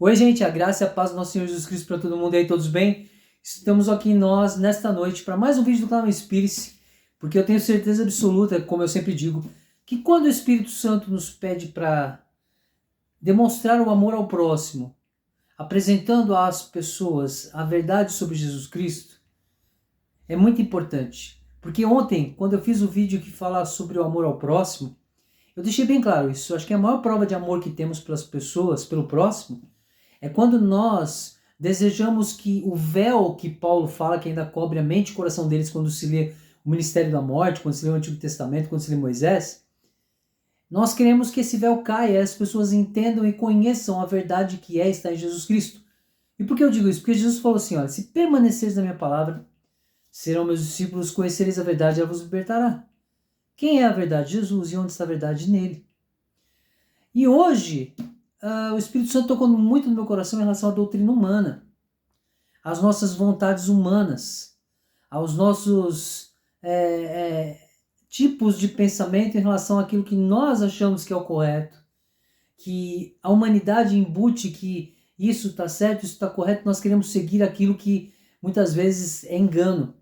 Oi, gente, a graça e a paz do nosso Senhor Jesus Cristo para todo mundo aí, todos bem? Estamos aqui nós, nesta noite, para mais um vídeo do canal Inspire-se, porque eu tenho certeza absoluta, como eu sempre digo, que quando o Espírito Santo nos pede para demonstrar o amor ao próximo, apresentando às pessoas a verdade sobre Jesus Cristo, é muito importante. Porque ontem, quando eu fiz o vídeo que fala sobre o amor ao próximo, eu deixei bem claro isso. Eu acho que a maior prova de amor que temos pelas pessoas, pelo próximo, é quando nós desejamos que o véu que Paulo fala, que ainda cobre a mente e o coração deles quando se lê o Ministério da Morte, quando se lê o Antigo Testamento, quando se lê Moisés, nós queremos que esse véu caia, e as pessoas entendam e conheçam a verdade que é estar em Jesus Cristo. E por que eu digo isso? Porque Jesus falou assim, olha, se permaneceres na minha palavra, serão meus discípulos, conhecereis a verdade e ela vos libertará. Quem é a verdade? Jesus. E onde está a verdade? Nele. E hoje, o Espírito Santo tocou muito no meu coração em relação à doutrina humana, às nossas vontades humanas, aos nossos tipos de pensamento em relação àquilo que nós achamos que é o correto, que a humanidade embute que isso está certo, isso está correto, nós queremos seguir aquilo que muitas vezes é engano.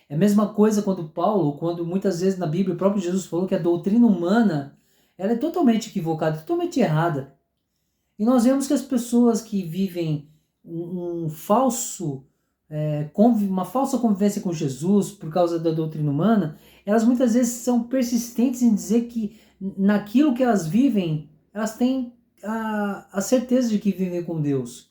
É a mesma coisa quando muitas vezes na Bíblia o próprio Jesus falou que a doutrina humana ela é totalmente equivocada, totalmente errada. E nós vemos que as pessoas que vivem uma falsa convivência com Jesus por causa da doutrina humana, elas muitas vezes são persistentes em dizer que naquilo que elas vivem, elas têm a certeza de que vivem com Deus.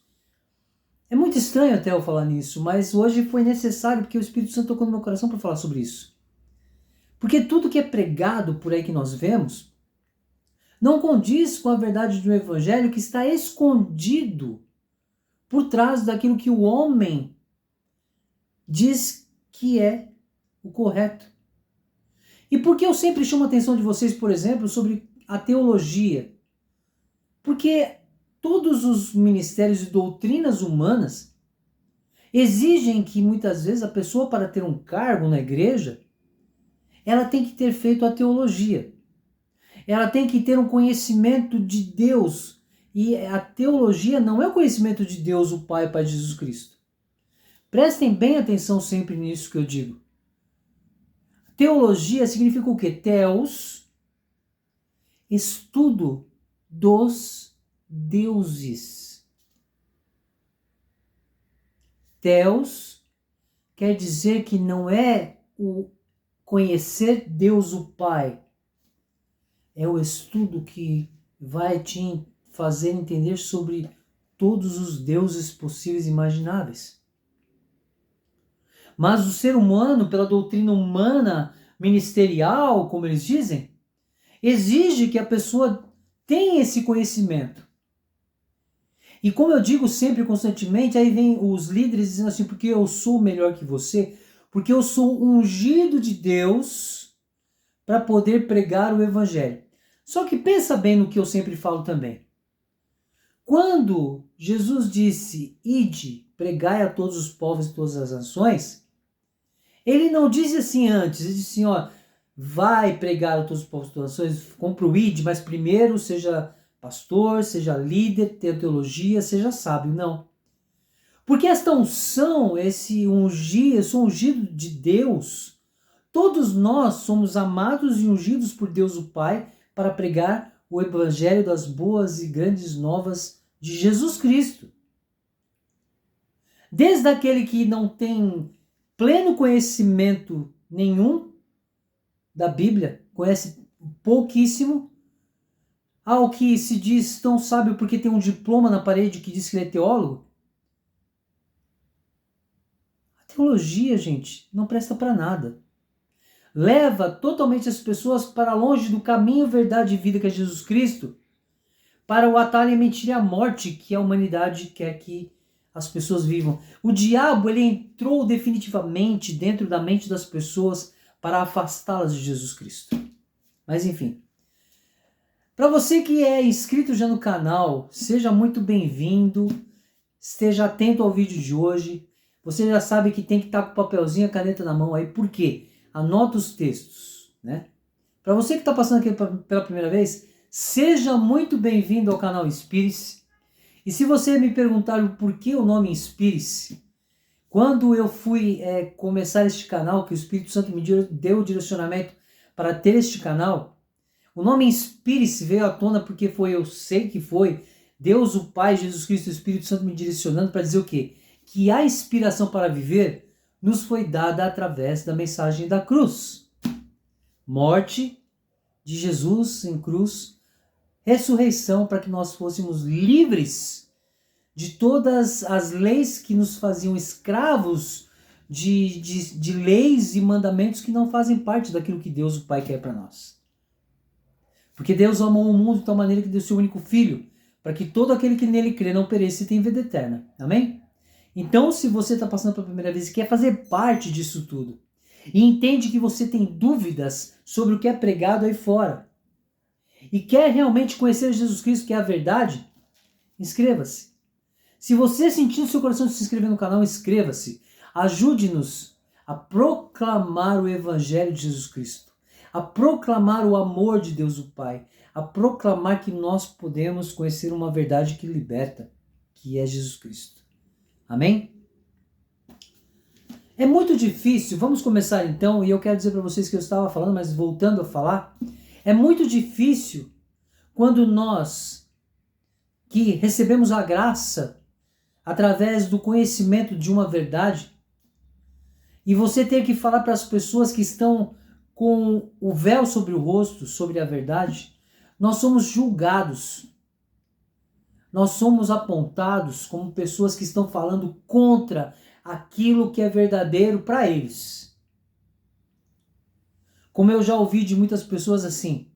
É muito estranho até eu falar nisso, mas hoje foi necessário porque o Espírito Santo tocou no meu coração para falar sobre isso. Porque tudo que é pregado por aí que nós vemos não condiz com a verdade do Evangelho que está escondido por trás daquilo que o homem diz que é o correto. E por que eu sempre chamo a atenção de vocês, por exemplo, sobre a teologia? Porque todos os ministérios e doutrinas humanas exigem que muitas vezes a pessoa, para ter um cargo na igreja, ela tem que ter feito a teologia. Ela tem que ter um conhecimento de Deus. E a teologia não é o conhecimento de Deus, o Pai, Pai de Jesus Cristo. Prestem bem atenção sempre nisso que eu digo. Teologia significa o quê? Theos, estudo dos deuses. Theos quer dizer que não é o conhecer Deus o Pai, é o estudo que vai te fazer entender sobre todos os deuses possíveis e imagináveis. Mas o ser humano, pela doutrina humana ministerial, como eles dizem, exige que a pessoa tenha esse conhecimento. E como eu digo sempre, constantemente, aí vem os líderes dizendo assim, porque eu sou melhor que você, porque eu sou ungido de Deus para poder pregar o evangelho. Só que pensa bem no que eu sempre falo também. Quando Jesus disse, ide, pregai a todos os povos e todas as nações, ele não disse assim antes, ele disse assim, ó, vai pregar a todos os povos e todas as nações, compra o ide, mas primeiro seja pastor, seja líder, tenha teologia, seja sábio. Não. Porque esta unção, esse ungido de Deus, todos nós somos amados e ungidos por Deus o Pai para pregar o evangelho das boas e grandes novas de Jesus Cristo. Desde aquele que não tem pleno conhecimento nenhum da Bíblia, conhece pouquíssimo, ao que se diz tão sábio porque tem um diploma na parede que diz que ele é teólogo. A teologia, gente, não presta para nada. Leva totalmente as pessoas para longe do caminho, verdade e vida que é Jesus Cristo, para o atalho e mentira e a morte que a humanidade quer que as pessoas vivam. O diabo, ele entrou definitivamente dentro da mente das pessoas para afastá-las de Jesus Cristo. Mas enfim, para você que é inscrito já no canal, seja muito bem-vindo, esteja atento ao vídeo de hoje. Você já sabe que tem que estar com o papelzinho e a caneta na mão aí, por quê? Anota os textos, né? Para você que está passando aqui pela primeira vez, seja muito bem-vindo ao canal Inspire-se. E se você me perguntar o porquê o nome Inspire-se, quando eu fui começar este canal, que o Espírito Santo me deu o direcionamento para ter este canal, o nome Inspire-se veio à tona porque eu sei que foi Deus, o Pai, Jesus Cristo e o Espírito Santo me direcionando para dizer o quê? Que a inspiração para viver nos foi dada através da mensagem da cruz. Morte de Jesus em cruz, ressurreição para que nós fôssemos livres de todas as leis que nos faziam escravos de leis e mandamentos que não fazem parte daquilo que Deus, o Pai, quer para nós. Porque Deus amou o mundo de tal maneira que deu seu único Filho, para que todo aquele que nele crê não pereça e tenha vida eterna. Amém? Então, se você está passando pela primeira vez e quer fazer parte disso tudo, e entende que você tem dúvidas sobre o que é pregado aí fora, e quer realmente conhecer Jesus Cristo, que é a verdade, inscreva-se. Se você sentir no seu coração de se inscrever no canal, inscreva-se. Ajude-nos a proclamar o Evangelho de Jesus Cristo, a proclamar o amor de Deus o Pai, a proclamar que nós podemos conhecer uma verdade que liberta, que é Jesus Cristo. Amém? É muito difícil, vamos começar então, e eu quero dizer para vocês que eu estava falando, mas voltando a falar, é muito difícil quando nós que recebemos a graça através do conhecimento de uma verdade, e você ter que falar para as pessoas que estão com o véu sobre o rosto, sobre a verdade, nós somos julgados. Nós somos apontados como pessoas que estão falando contra aquilo que é verdadeiro para eles. Como eu já ouvi de muitas pessoas assim: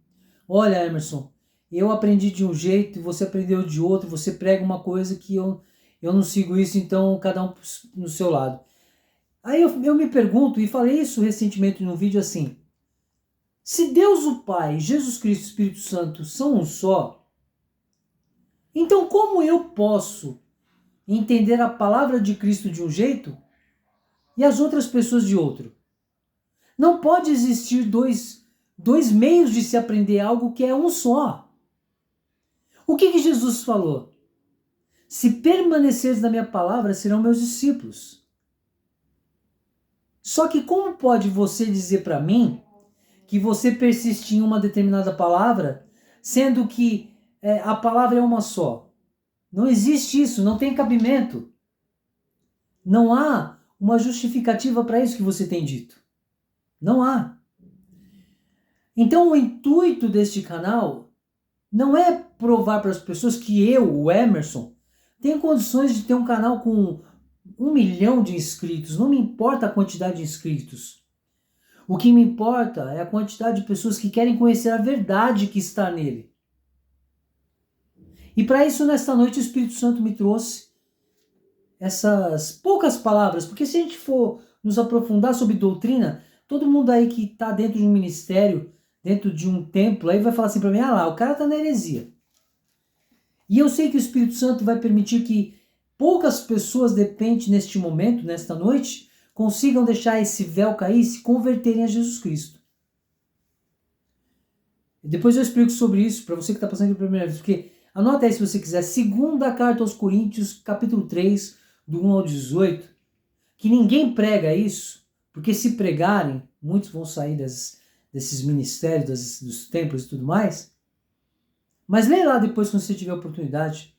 olha, Emerson, eu aprendi de um jeito e você aprendeu de outro, você prega uma coisa que eu não sigo isso, então cada um no seu lado. Aí eu me pergunto, e falei isso recentemente num vídeo assim: se Deus o Pai, Jesus Cristo e o Espírito Santo são um só, então como eu posso entender a palavra de Cristo de um jeito e as outras pessoas de outro? Não pode existir dois meios de se aprender algo que é um só. O que Jesus falou? Se permaneceres na minha palavra, serão meus discípulos. Só que como pode você dizer para mim que você persiste em uma determinada palavra, sendo que a palavra é uma só? Não existe isso, não tem cabimento. Não há uma justificativa para isso que você tem dito. Não há. Então o intuito deste canal não é provar para as pessoas que eu, o Emerson, tenho condições de ter um canal com 1 milhão de inscritos. Não me importa a quantidade de inscritos. O que me importa é a quantidade de pessoas que querem conhecer a verdade que está nele. E para isso, nesta noite, o Espírito Santo me trouxe essas poucas palavras, porque se a gente for nos aprofundar sobre doutrina, todo mundo aí que está dentro de um ministério, dentro de um templo, aí vai falar assim para mim: ah lá, o cara está na heresia. E eu sei que o Espírito Santo vai permitir que poucas pessoas, de repente, neste momento, nesta noite, consigam deixar esse véu cair e se converterem a Jesus Cristo. E depois eu explico sobre isso para você que está passando pela primeira vez, porque anota aí se você quiser, segunda carta aos Coríntios, capítulo 3, do 1 ao 18, que ninguém prega isso, porque se pregarem, muitos vão sair desses ministérios, dos templos e tudo mais. Mas leia lá depois quando você tiver oportunidade.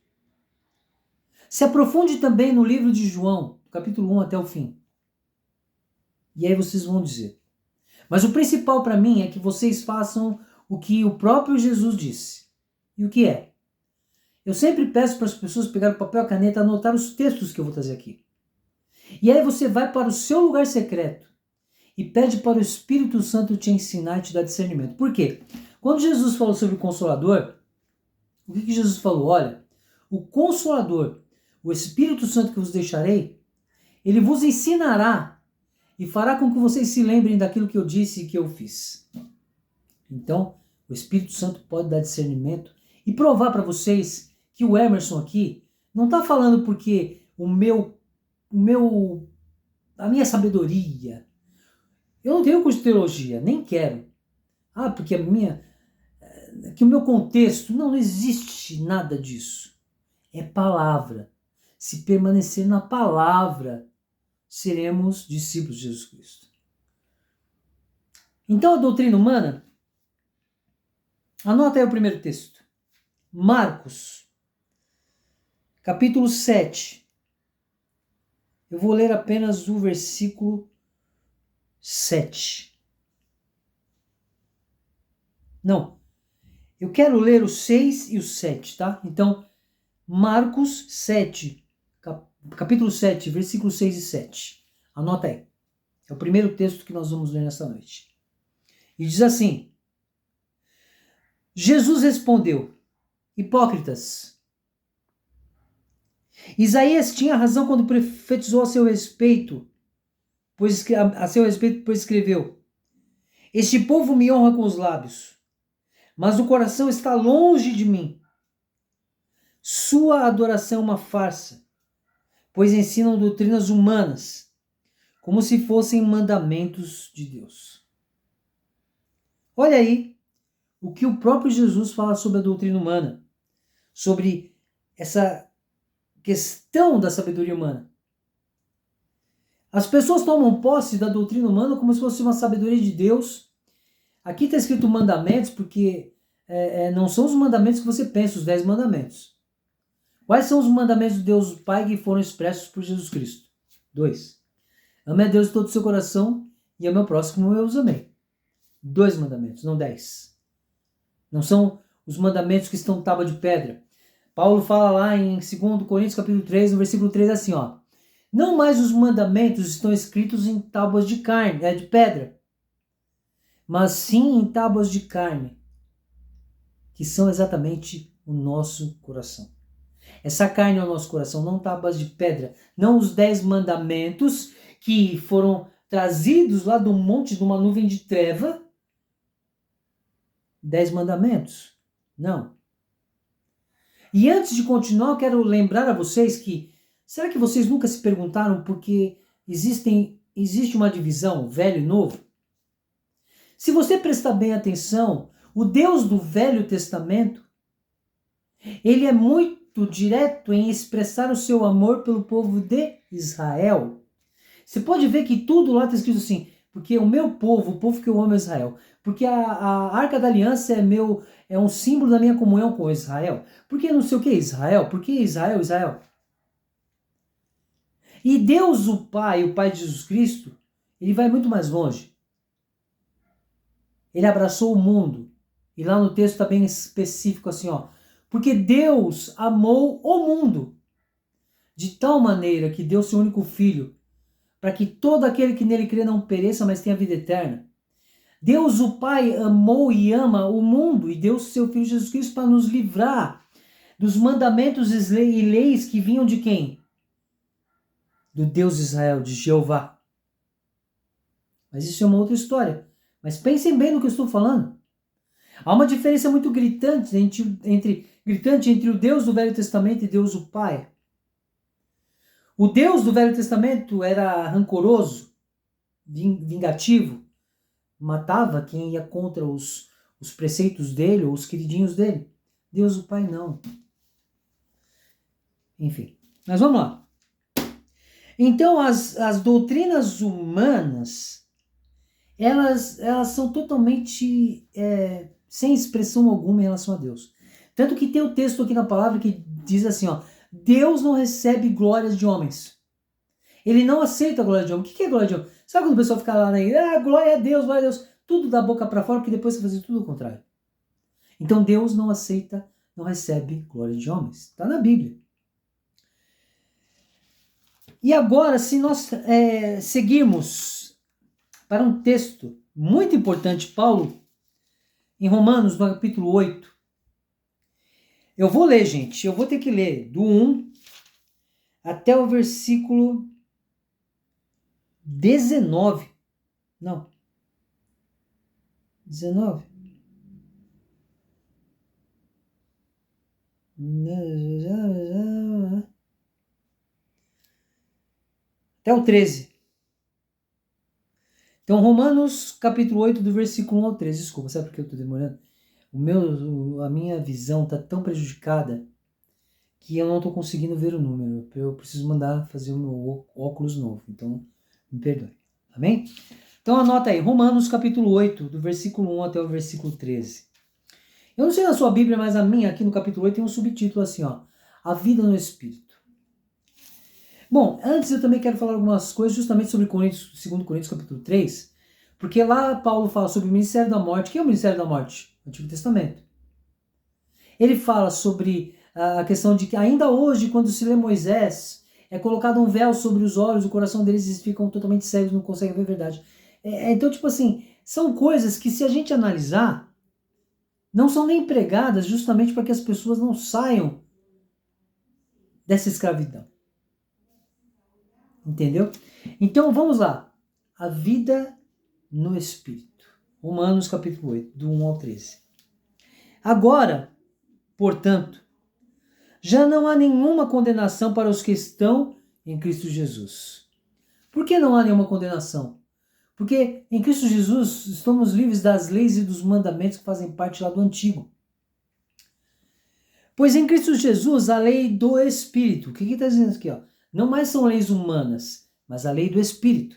Se aprofunde também no livro de João, capítulo 1 até o fim. E aí vocês vão dizer. Mas o principal para mim é que vocês façam o que o próprio Jesus disse. E o que é? Eu sempre peço para as pessoas pegarem o papel e a caneta e anotar os textos que eu vou trazer aqui. E aí você vai para o seu lugar secreto e pede para o Espírito Santo te ensinar e te dar discernimento. Por quê? Quando Jesus falou sobre o Consolador, o que Jesus falou? Olha, o Consolador, o Espírito Santo que vos deixarei, ele vos ensinará e fará com que vocês se lembrem daquilo que eu disse e que eu fiz. Então, o Espírito Santo pode dar discernimento e provar para vocês que o Emerson aqui não está falando porque a minha sabedoria. Eu não tenho curso de teologia, nem quero. Porque o meu contexto, não existe nada disso. é palavra. Se permanecer na palavra, seremos discípulos de Jesus Cristo. Então, a doutrina humana, anota aí o primeiro texto. Marcos, capítulo 7. Eu vou ler apenas o versículo 7. Não, eu quero ler o 6 e o 7, tá? Então, Marcos 7, capítulo 7, versículos 6 e 7. Anota aí. É o primeiro texto que nós vamos ler nessa noite. E diz assim: Jesus respondeu: hipócritas, Isaías tinha razão quando profetizou a seu respeito, pois escreveu: este povo me honra com os lábios, mas o coração está longe de mim. Sua adoração é uma farsa, pois ensinam doutrinas humanas, como se fossem mandamentos de Deus. Olha aí o que o próprio Jesus fala sobre a doutrina humana, sobre essa questão da sabedoria humana. As pessoas tomam posse da doutrina humana como se fosse uma sabedoria de Deus. Aqui está escrito mandamentos porque não são os mandamentos que você pensa, os 10 mandamentos. Quais são os mandamentos de Deus Pai que foram expressos por Jesus Cristo? 2. Ame a Deus de todo o seu coração e ame ao próximo como eu os amei. 2 mandamentos, não 10. Não são os mandamentos que estão tábua de pedra. Paulo fala lá em 2 Coríntios capítulo 3, no versículo 3, assim, ó. Não mais os mandamentos estão escritos em tábuas de carne, de pedra, mas sim em tábuas de carne, que são exatamente o nosso coração. Essa carne é o nosso coração, não tábuas de pedra, não os 10 mandamentos que foram trazidos lá do monte de uma nuvem de treva. 10 mandamentos, não. E antes de continuar, eu quero lembrar a vocês que, será que vocês nunca se perguntaram por que existe uma divisão, velho e novo? Se você prestar bem atenção, o Deus do Velho Testamento, ele é muito direto em expressar o seu amor pelo povo de Israel. Você pode ver que tudo lá está escrito assim, porque o meu povo, o povo que eu amo é Israel. Porque a Arca da Aliança é um símbolo da minha comunhão com Israel. Porque não sei o que é Israel? Porque Israel, Israel. E Deus, o Pai de Jesus Cristo, ele vai muito mais longe. Ele abraçou o mundo. E lá no texto está bem específico assim, ó. Porque Deus amou o mundo de tal maneira que deu seu único filho, para que todo aquele que nele crê não pereça, mas tenha vida eterna. Deus, o Pai, amou e ama o mundo e deu seu Filho Jesus Cristo para nos livrar dos mandamentos e leis que vinham de quem? Do Deus de Israel, de Jeová. Mas isso é uma outra história. Mas pensem bem no que eu estou falando. Há uma diferença muito gritante entre o Deus do Velho Testamento e Deus, o Pai. O Deus do Velho Testamento era rancoroso, vingativo, matava quem ia contra os preceitos dele ou os queridinhos dele. Deus, o Pai, não. Enfim, mas vamos lá. Então, as doutrinas humanas, elas são totalmente sem expressão alguma em relação a Deus. Tanto que tem o texto aqui na palavra que diz assim, ó, Deus não recebe glórias de homens. Ele não aceita a glória de homem. O que é glória de homem? Sabe quando o pessoal fica lá, né? Glória a Deus, glória a Deus. Tudo da boca para fora, porque depois você fazer tudo o contrário. Então Deus não aceita, não recebe glória de homens. Está na Bíblia. E agora, se nós seguirmos para um texto muito importante, Paulo, em Romanos, no capítulo 8. Eu vou ler, gente. Eu vou ter que ler do 1 até o versículo 19. Não. 19. Até o 13. Então, Romanos, capítulo 8, do versículo 1 ao 13. Desculpa, sabe por que eu estou demorando? A minha visão está tão prejudicada que eu não estou conseguindo ver o número. Eu preciso mandar fazer o meu óculos novo. Então, me perdoe. Amém? Então anota aí, Romanos capítulo 8, do versículo 1 até o versículo 13. Eu não sei na sua Bíblia, mas a minha aqui no capítulo 8 tem um subtítulo assim, ó. A vida no Espírito. Bom, antes eu também quero falar algumas coisas justamente sobre 2 Coríntios capítulo 3, porque lá Paulo fala sobre o ministério da morte. O que é o ministério da morte? O Antigo Testamento. Ele fala sobre a questão de que ainda hoje, quando se lê Moisés, é colocado um véu sobre os olhos, o coração deles eles ficam totalmente cegos, não conseguem ver a verdade. Então, tipo assim, são coisas que se a gente analisar, não são nem pregadas justamente para que as pessoas não saiam dessa escravidão. Entendeu? Então, vamos lá. A vida no Espírito. Romanos capítulo 8, do 1 ao 13. Agora, portanto, já não há nenhuma condenação para os que estão em Cristo Jesus. Por que não há nenhuma condenação? Porque em Cristo Jesus estamos livres das leis e dos mandamentos que fazem parte lá do Antigo. Pois em Cristo Jesus a lei do Espírito, o que está dizendo aqui? Ó? Não mais são leis humanas, mas a lei do Espírito,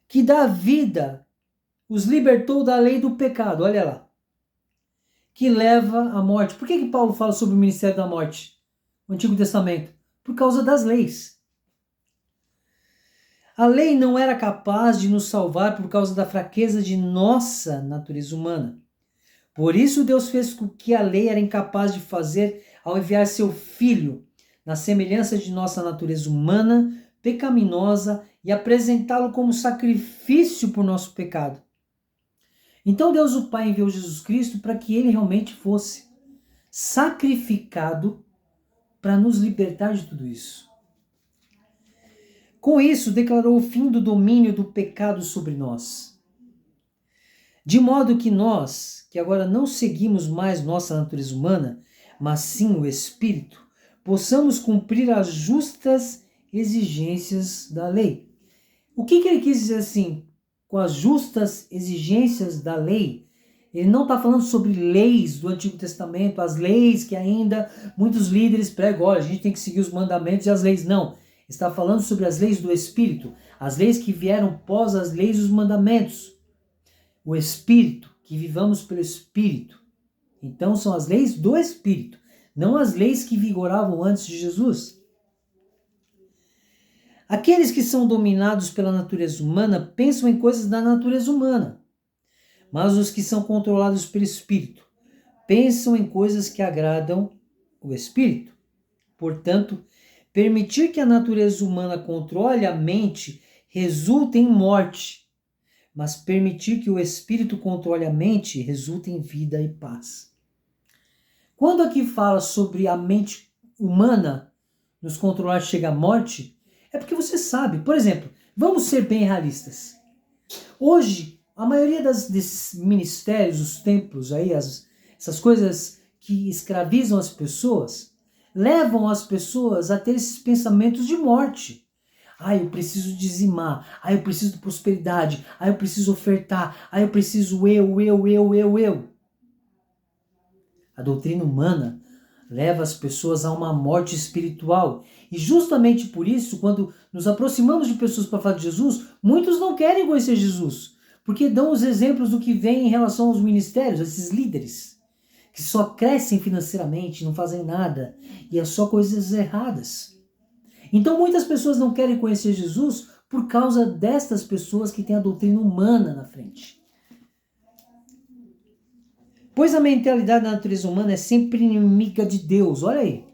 que dá vida, os libertou da lei do pecado, olha lá, que leva à morte. Por que Paulo fala sobre o ministério da morte no Antigo Testamento? Por causa das leis. A lei não era capaz de nos salvar por causa da fraqueza de nossa natureza humana. Por isso Deus fez o que a lei era incapaz de fazer ao enviar seu Filho, na semelhança de nossa natureza humana, pecaminosa, e apresentá-lo como sacrifício por nosso pecado. Então Deus o Pai enviou Jesus Cristo para que ele realmente fosse sacrificado para nos libertar de tudo isso. Com isso, declarou o fim do domínio do pecado sobre nós. De modo que nós, que agora não seguimos mais nossa natureza humana, mas sim o Espírito, possamos cumprir as justas exigências da lei. O que ele quis dizer assim, com as justas exigências da lei? Ele não está falando sobre leis do Antigo Testamento, as leis que ainda muitos líderes pregam, olha, a gente tem que seguir os mandamentos e as leis. Não. Está falando sobre as leis do Espírito, as leis que vieram pós as leis dos mandamentos. O Espírito, que vivamos pelo Espírito. Então são as leis do Espírito, não as leis que vigoravam antes de Jesus. Aqueles que são dominados pela natureza humana pensam em coisas da natureza humana, mas os que são controlados pelo Espírito pensam em coisas que agradam o Espírito. Portanto, permitir que a natureza humana controle a mente resulta em morte, mas permitir que o Espírito controle a mente resulta em vida e paz. Quando aqui fala sobre a mente humana nos controlar chega à morte, é porque você sabe. Por exemplo, vamos ser bem realistas. Hoje, a maioria desses ministérios, os templos, aí, essas coisas que escravizam as pessoas, levam as pessoas a ter esses pensamentos de morte. Eu preciso dizimar. Eu preciso de prosperidade. Eu preciso ofertar. Eu preciso eu. A doutrina humana leva as pessoas a uma morte espiritual. E justamente por isso, quando nos aproximamos de pessoas para falar de Jesus, muitos não querem conhecer Jesus, porque dão os exemplos do que vem em relação aos ministérios, esses líderes, que só crescem financeiramente, não fazem nada, e é só coisas erradas. Então muitas pessoas não querem conhecer Jesus por causa destas pessoas que têm a doutrina humana na frente. Pois a mentalidade da natureza humana é sempre inimiga de Deus, olha aí.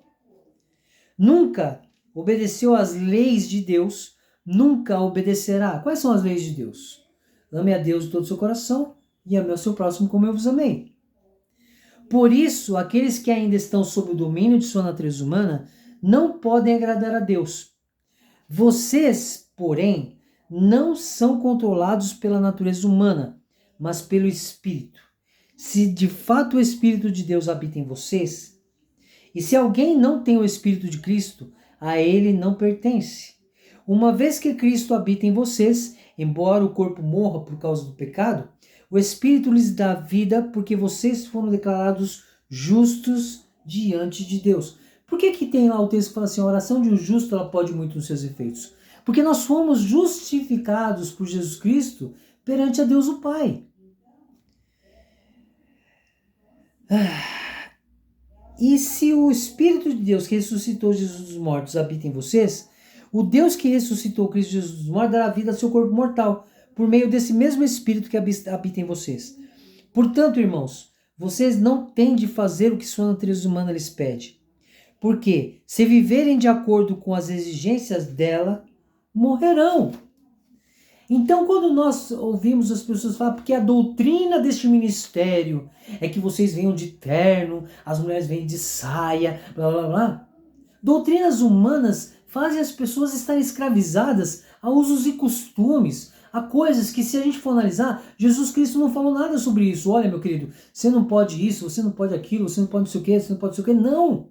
Nunca obedeceu às leis de Deus, nunca obedecerá. Quais são as leis de Deus? Ame a Deus de todo o seu coração e ame ao seu próximo como eu vos amei. Por isso, aqueles que ainda estão sob o domínio de sua natureza humana não podem agradar a Deus. Vocês, porém, não são controlados pela natureza humana, mas pelo Espírito. Se de fato o Espírito de Deus habita em vocês, e se alguém não tem o Espírito de Cristo, a ele não pertence. Uma vez que Cristo habita em vocês, embora o corpo morra por causa do pecado, o Espírito lhes dá vida porque vocês foram declarados justos diante de Deus. Por que que tem lá o texto que fala assim, a oração de um justo ela pode muito nos seus efeitos? Porque nós fomos justificados por Jesus Cristo perante a Deus o Pai. E se o Espírito de Deus que ressuscitou Jesus dos mortos habita em vocês, o Deus que ressuscitou Cristo Jesus dos mortos dará vida ao seu corpo mortal, por meio desse mesmo Espírito que habita em vocês. Portanto, irmãos, vocês não têm de fazer o que sua natureza humana lhes pede. Porque, se viverem de acordo com as exigências dela, morrerão. Então, quando nós ouvimos as pessoas falar, porque a doutrina deste ministério é que vocês venham de terno, as mulheres vêm de saia, blá blá blá. Doutrinas humanas fazem as pessoas estarem escravizadas a usos e costumes, a coisas que, se a gente for analisar, Jesus Cristo não falou nada sobre isso. Olha, meu querido, você não pode isso, você não pode aquilo, você não pode não sei o quê, você não pode não sei o quê. Não!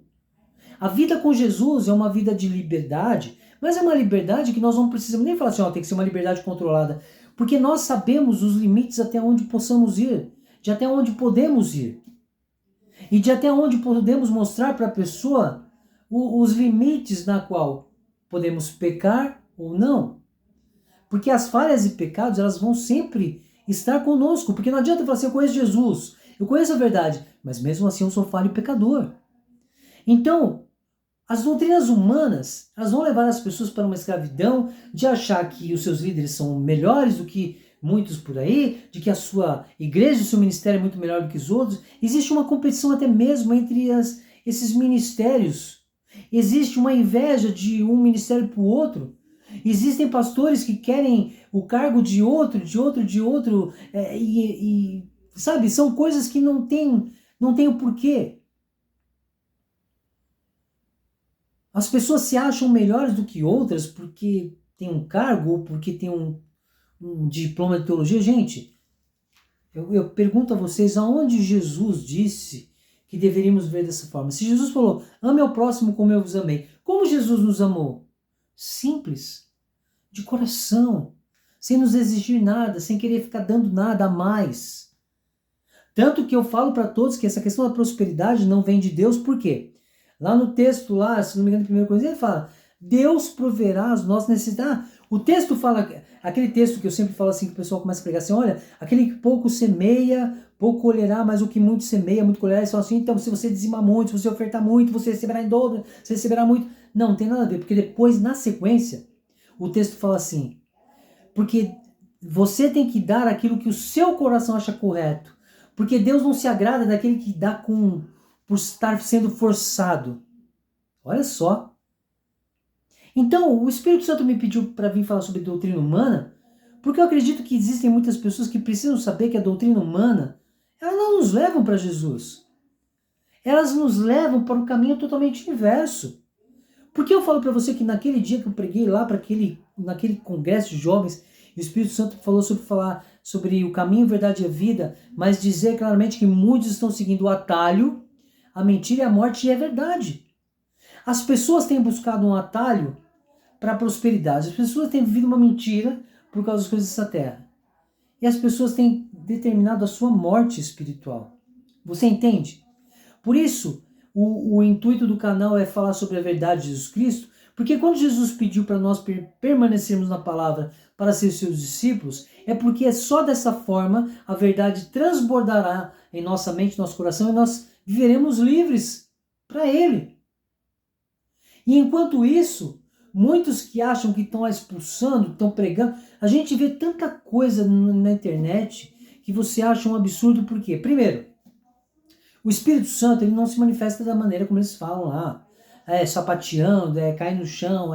A vida com Jesus é uma vida de liberdade, mas é uma liberdade que nós não precisamos nem falar assim, tem que ser uma liberdade controlada, porque nós sabemos os limites até onde possamos ir, de até onde podemos ir, e de até onde podemos mostrar para a pessoa os limites na qual podemos pecar ou não. Porque as falhas e pecados, elas vão sempre estar conosco, porque não adianta falar assim, eu conheço Jesus, eu conheço a verdade, mas mesmo assim eu sou falho e pecador. Então, as doutrinas humanas, elas vão levar as pessoas para uma escravidão de achar que os seus líderes são melhores do que muitos por aí, de que a sua igreja, o seu ministério é muito melhor do que os outros. Existe uma competição até mesmo entre esses ministérios. Existe uma inveja de um ministério para o outro. Existem pastores que querem o cargo de outro, sabe, são coisas que não tem o porquê. As pessoas se acham melhores do que outras porque tem um cargo ou porque tem um diploma de teologia. Gente, eu pergunto a vocês, aonde Jesus disse que deveríamos ver dessa forma? Se Jesus falou, ame ao próximo como eu vos amei, como Jesus nos amou? Simples, de coração, sem nos exigir nada, sem querer ficar dando nada a mais. Tanto que eu falo para todos que essa questão da prosperidade não vem de Deus, por quê? Lá no texto, se não me engano, em 1 Coríntios, ele fala, Deus proverá as nossas necessidades. O texto fala, aquele texto que eu sempre falo assim, que o pessoal começa a pregar assim, olha, aquele que pouco semeia, pouco colherá, mas o que muito semeia, muito colherá. Eles falam assim, então se você dizimar muito, se você ofertar muito, você receberá em dobro, você receberá muito. Não tem nada a ver, porque depois, na sequência, o texto fala assim, porque você tem que dar aquilo que o seu coração acha correto, porque Deus não se agrada daquele que dá por estar sendo forçado. Olha só. Então, o Espírito Santo me pediu para vir falar sobre doutrina humana, porque eu acredito que existem muitas pessoas que precisam saber que a doutrina humana, elas não nos levam para Jesus. Elas nos levam para um caminho totalmente inverso. Porque eu falo para você que naquele dia que eu preguei lá naquele congresso de jovens, o Espírito Santo falou sobre o caminho, verdade e a vida, mas dizer claramente que muitos estão seguindo o atalho, a mentira e a morte, e é verdade. As pessoas têm buscado um atalho para a prosperidade. As pessoas têm vivido uma mentira por causa das coisas dessa terra. E as pessoas têm determinado a sua morte espiritual. Você entende? Por isso, o intuito do canal é falar sobre a verdade de Jesus Cristo, porque quando Jesus pediu para nós permanecermos na palavra para ser seus discípulos, é porque é só dessa forma a verdade transbordará em nossa mente, nosso coração, e nós viveremos livres para Ele. E enquanto isso, muitos que acham que estão expulsando, estão pregando, a gente vê tanta coisa na internet que você acha um absurdo. Por quê? Primeiro, o Espírito Santo ele não se manifesta da maneira como eles falam lá. Sapateando, caindo no chão,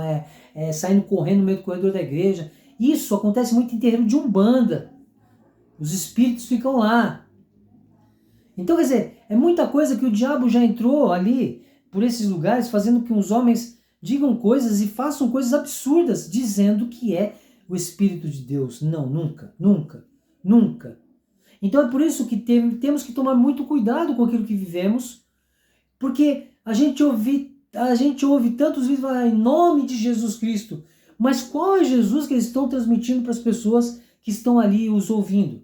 saindo correndo no meio do corredor da igreja. Isso acontece muito em terreiro de Umbanda. Os espíritos ficam lá. Então, quer dizer, é muita coisa que o diabo já entrou ali, por esses lugares, fazendo que os homens digam coisas e façam coisas absurdas, dizendo que é o Espírito de Deus. Não, nunca, nunca, nunca. Então é por isso que temos que tomar muito cuidado com aquilo que vivemos, porque a gente ouve tantos vídeos falar em nome de Jesus Cristo, mas qual é Jesus que eles estão transmitindo para as pessoas que estão ali os ouvindo?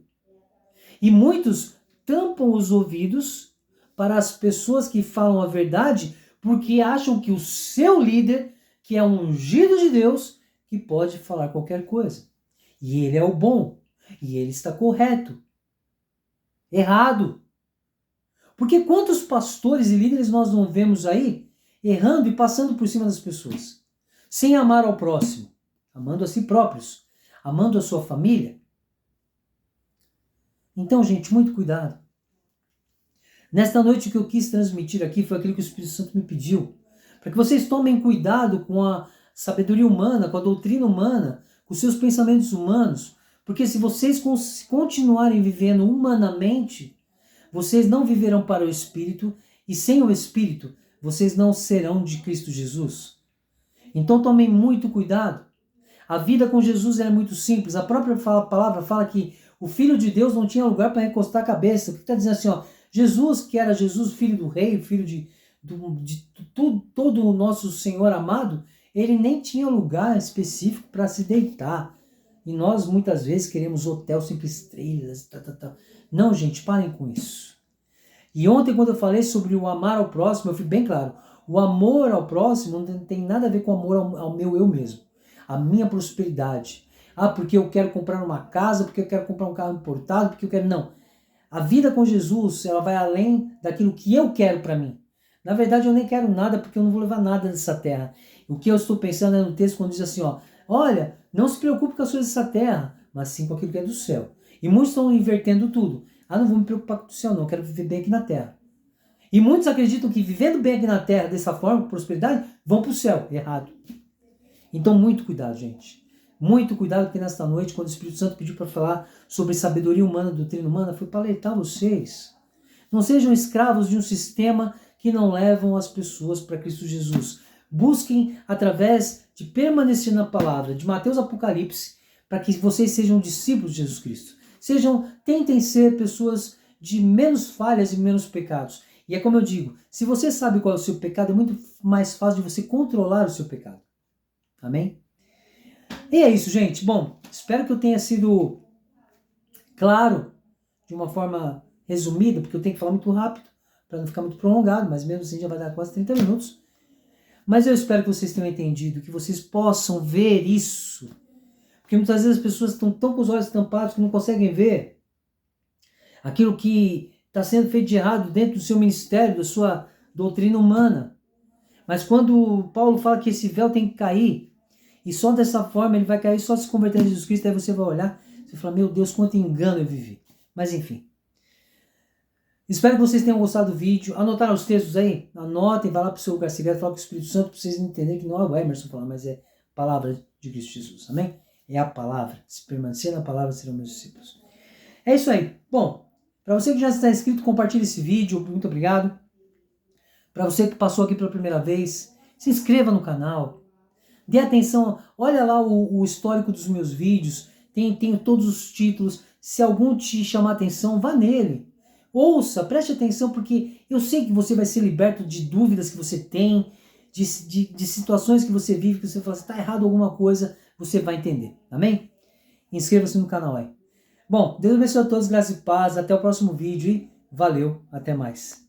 E muitos tampam os ouvidos para as pessoas que falam a verdade, porque acham que o seu líder, que é um ungido de Deus, que pode falar qualquer coisa. E ele é o bom, e ele está correto. Errado. Porque quantos pastores e líderes nós não vemos aí errando e passando por cima das pessoas, sem amar ao próximo, amando a si próprios, amando a sua família? Então, gente, muito cuidado. Nesta noite, o que eu quis transmitir aqui foi aquilo que o Espírito Santo me pediu, para que vocês tomem cuidado com a sabedoria humana, com a doutrina humana, com os seus pensamentos humanos, porque se vocês continuarem vivendo humanamente, vocês não viverão para o Espírito, e sem o Espírito, vocês não serão de Cristo Jesus. Então tomem muito cuidado. A vida com Jesus é muito simples. A própria palavra fala que o Filho de Deus não tinha lugar para recostar a cabeça. Porque está dizendo assim, ó, Jesus, que era Jesus, filho do rei, filho de todo o nosso Senhor amado, ele nem tinha lugar específico para se deitar. E nós muitas vezes queremos hotel 5 estrelas. Não, gente, parem com isso. E ontem, quando eu falei sobre o amar ao próximo, eu fui bem claro. O amor ao próximo não tem nada a ver com o amor ao meu eu mesmo. A minha prosperidade. Ah, porque eu quero comprar uma casa, porque eu quero comprar um carro importado, porque eu quero... Não. A vida com Jesus, ela vai além daquilo que eu quero para mim. Na verdade, eu nem quero nada, porque eu não vou levar nada dessa terra. O que eu estou pensando é no texto quando diz assim, ó, olha, não se preocupe com as coisas dessa terra, mas sim com aquilo que é do céu. E muitos estão invertendo tudo. Ah, não vou me preocupar com o céu, não, eu quero viver bem aqui na terra. E muitos acreditam que vivendo bem aqui na terra, dessa forma, com prosperidade, vão para o céu. Errado. Então, muito cuidado, gente. Muito cuidado, porque nesta noite, quando o Espírito Santo pediu para falar sobre sabedoria humana, doutrina humana, foi para alertar vocês. Não sejam escravos de um sistema que não levam as pessoas para Cristo Jesus. Busquem, através de permanecer na palavra, de Mateus Apocalipse, para que vocês sejam discípulos de Jesus Cristo. Tentem ser pessoas de menos falhas e menos pecados. E é como eu digo, se você sabe qual é o seu pecado, é muito mais fácil de você controlar o seu pecado. Amém? E é isso, gente. Bom, espero que eu tenha sido claro, de uma forma resumida, porque eu tenho que falar muito rápido, para não ficar muito prolongado, mas mesmo assim já vai dar quase 30 minutos. Mas eu espero que vocês tenham entendido, que vocês possam ver isso. Porque muitas vezes as pessoas estão tão com os olhos tampados que não conseguem ver aquilo que está sendo feito de errado dentro do seu ministério, da sua doutrina humana. Mas quando Paulo fala que esse véu tem que cair, e só dessa forma ele vai cair, só se convertendo em Jesus Cristo, aí você vai olhar e falar, meu Deus, quanto engano eu vivi. Mas enfim. Espero que vocês tenham gostado do vídeo. Anotaram os textos aí? Anotem, vai lá para o seu lugar secreto, fala com o Espírito Santo, para vocês entenderem que não é o Emerson falando, mas é a palavra de Cristo Jesus. Amém? É a palavra. Se permanecer na palavra, serão meus discípulos. É isso aí. Bom, para você que já está inscrito, compartilhe esse vídeo. Muito obrigado. Para você que passou aqui pela primeira vez, se inscreva no canal. Dê atenção. Olha lá o histórico dos meus vídeos. Tenho todos os títulos. Se algum te chamar a atenção, vá nele. Ouça, preste atenção, porque eu sei que você vai ser liberto de dúvidas que você tem, de situações que você vive, que você fala, se está errado alguma coisa, você vai entender. Amém? Inscreva-se no canal aí. Bom, Deus abençoe a todos, graça e paz. Até o próximo vídeo e valeu, até mais.